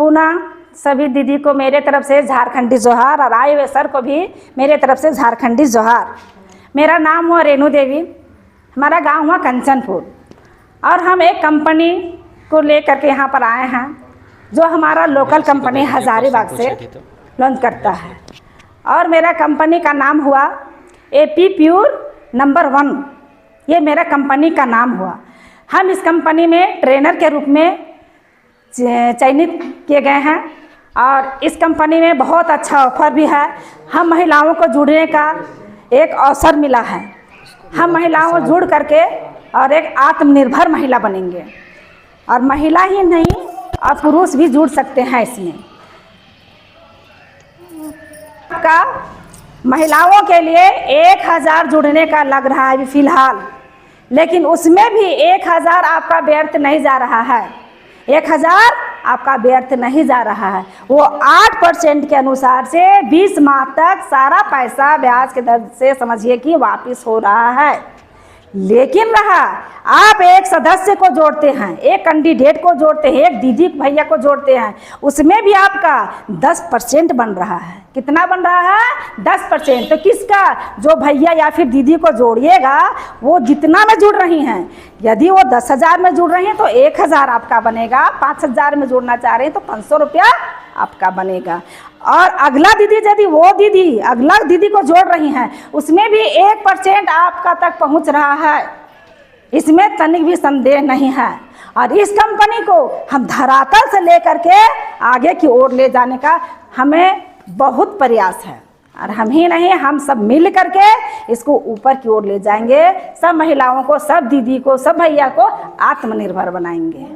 पुनः सभी दीदी को मेरे तरफ से झारखंडी जोहार और आए हुए सर को भी मेरे तरफ से झारखंडी जोहार। मेरा नाम हुआ रेणु देवी, हमारा गांव हुआ कंचनपुर और हम एक कंपनी को लेकर के यहाँ पर आए हैं जो हमारा लोकल कंपनी हजारीबाग से लॉन्च करता है। और मेरा कंपनी का नाम हुआ AP प्योर नंबर 1, ये मेरा कंपनी का नाम हुआ। हम इस कंपनी में ट्रेनर के रूप में चयनित किए गए हैं और इस कंपनी में बहुत अच्छा ऑफर भी है। हम महिलाओं को जुड़ने का एक अवसर मिला है। हम महिलाओं जुड़ करके और एक आत्मनिर्भर महिला बनेंगे और महिला ही नहीं और पुरुष भी जुड़ सकते हैं इसमें। का महिलाओं के लिए 1000 जुड़ने का लग रहा है अभी फ़िलहाल, लेकिन उसमें भी 1000 आपका व्यर्थ नहीं जा रहा है। 1000 आपका व्यर्थ नहीं जा रहा है। वो 8% के अनुसार से 20 माह तक सारा पैसा ब्याज के दर से समझिए कि वापस हो रहा है। लेकिन रहा आप एक सदस्य को जोड़ते हैं, एक कैंडिडेट को जोड़ते हैं, एक दीदी भैया को जोड़ते हैं, उसमें भी आपका 10% बन रहा है। कितना बन रहा है? 10%। तो किसका? जो भैया या फिर दीदी को जोड़िएगा वो जितना में जुड़ रही हैं, यदि वो 10,000 में जुड़ रही हैं तो 1000 आपका बनेगा। 5000 में जुड़ना चाह रहे हैं तो 500 रुपया आपका बनेगा। और अगला दीदी यदि वो दीदी अगला दीदी को जोड़ रही हैं उसमें भी 1% आपका तक पहुंच रहा है। इसमें तनिक भी संदेह नहीं है। और इस कंपनी को हम धरातल से लेकर के आगे की ओर ले जाने का हमें बहुत प्रयास है और हम ही नहीं, हम सब मिल करके इसको ऊपर की ओर ले जाएंगे। सब महिलाओं को, सब दीदी को, सब भैया को आत्मनिर्भर बनाएंगे।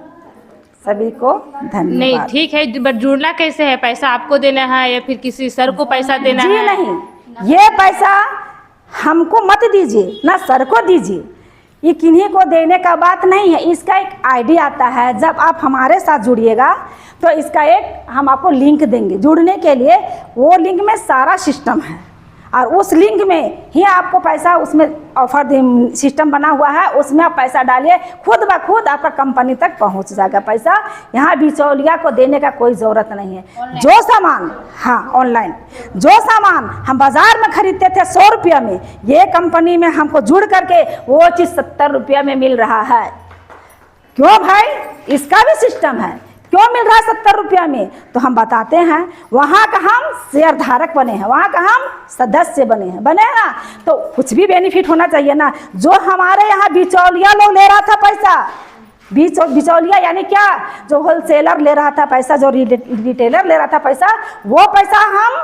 सभी को धन्यवाद। नहीं ठीक है, बट जुड़ना कैसे है? पैसा आपको देना है या फिर किसी सर को पैसा देना है? जी नहीं, ये पैसा हमको मत दीजिए, ना सर को दीजिए। ये किन्हीं को देने का बात नहीं है। इसका एक आईडी आता है। जब आप हमारे साथ जुड़िएगा तो इसका एक हम आपको लिंक देंगे जुड़ने के लिए। वो लिंक में सारा सिस्टम है और उस लिंक में ही आपको पैसा, उसमें ऑफर सिस्टम बना हुआ है, उसमें आप पैसा डालिए, खुद ब खुद आपका कंपनी तक पहुंच जाएगा पैसा। यहाँ बिचौलिया को देने का कोई ज़रूरत नहीं है। जो सामान, हाँ ऑनलाइन, जो सामान हम बाज़ार में खरीदते थे 100 रुपया में, ये कंपनी में हमको जुड़ करके वो चीज़ 70 रुपया में मिल रहा है। क्यों भाई? इसका भी सिस्टम है। क्यों मिल रहा है 70 रुपया में? तो हम बताते हैं। वहाँ का हम शेयर धारक बने हैं, वहाँ का हम सदस्य बने हैं ना, तो कुछ भी बेनिफिट होना चाहिए ना। जो हमारे यहाँ बिचौलिया लोग ले रहा था पैसा, बिचौलिया यानी क्या? जो होलसेलर ले रहा था पैसा, जो रिटेलर ले रहा था पैसा, वो पैसा हम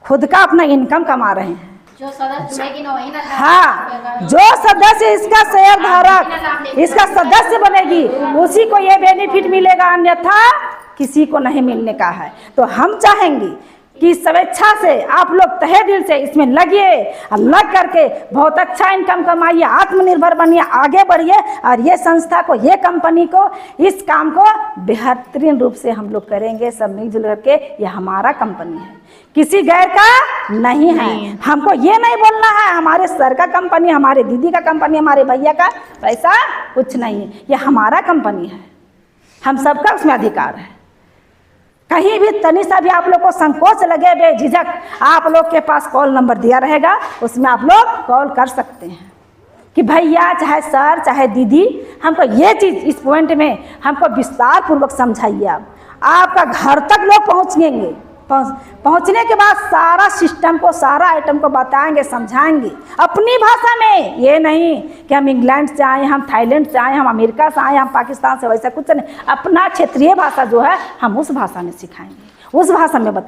खुद का अपना इनकम कमा रहे हैं। जो सदस्य बनेगी वही ना। हाँ, जो सदस्य इसका शेयर धारक, इसका सदस्य बनेगी, उसी को ये बेनिफिट मिलेगा, अन्यथा किसी को नहीं मिलने का है। तो हम चाहेंगे कि स्वेच्छा से आप लोग तहे दिल से इसमें लगिए और लग करके बहुत अच्छा इनकम कमाइए, आत्मनिर्भर बनिए, आगे बढ़िए। और ये संस्था को, ये कंपनी को, इस काम को बेहतरीन रूप से हम लोग करेंगे सब मिलजुल करके। ये हमारा कंपनी है, किसी गैर का नहीं है। हमको ये नहीं बोलना है हमारे सर का कंपनी, हमारे दीदी का कंपनी, हमारे भैया का पैसा कुछ नहीं है। ये हमारा कंपनी है, हम सबका उसमें अधिकार है। कहीं भी तनी सा भी आप लोग को संकोच लगे, बेझिझक आप लोग के पास कॉल नंबर दिया रहेगा, उसमें आप लोग कॉल कर सकते हैं कि भैया चाहे सर चाहे दीदी, हमको ये चीज़ इस पॉइंट में हमको विस्तार पूर्वक समझाइए। आपका घर तक लोग पहुँचेंगे। पहुँचने के बाद सारा सिस्टम को, सारा आइटम को बताएंगे, समझाएंगे अपनी भाषा में। ये नहीं कि हम इंग्लैंड से आए, हम थाईलैंड से आए, हम अमेरिका से आए, हम पाकिस्तान से, वैसा कुछ नहीं। अपना क्षेत्रीय भाषा जो है हम उस भाषा में सिखाएंगे, उस भाषा में बताएंगे।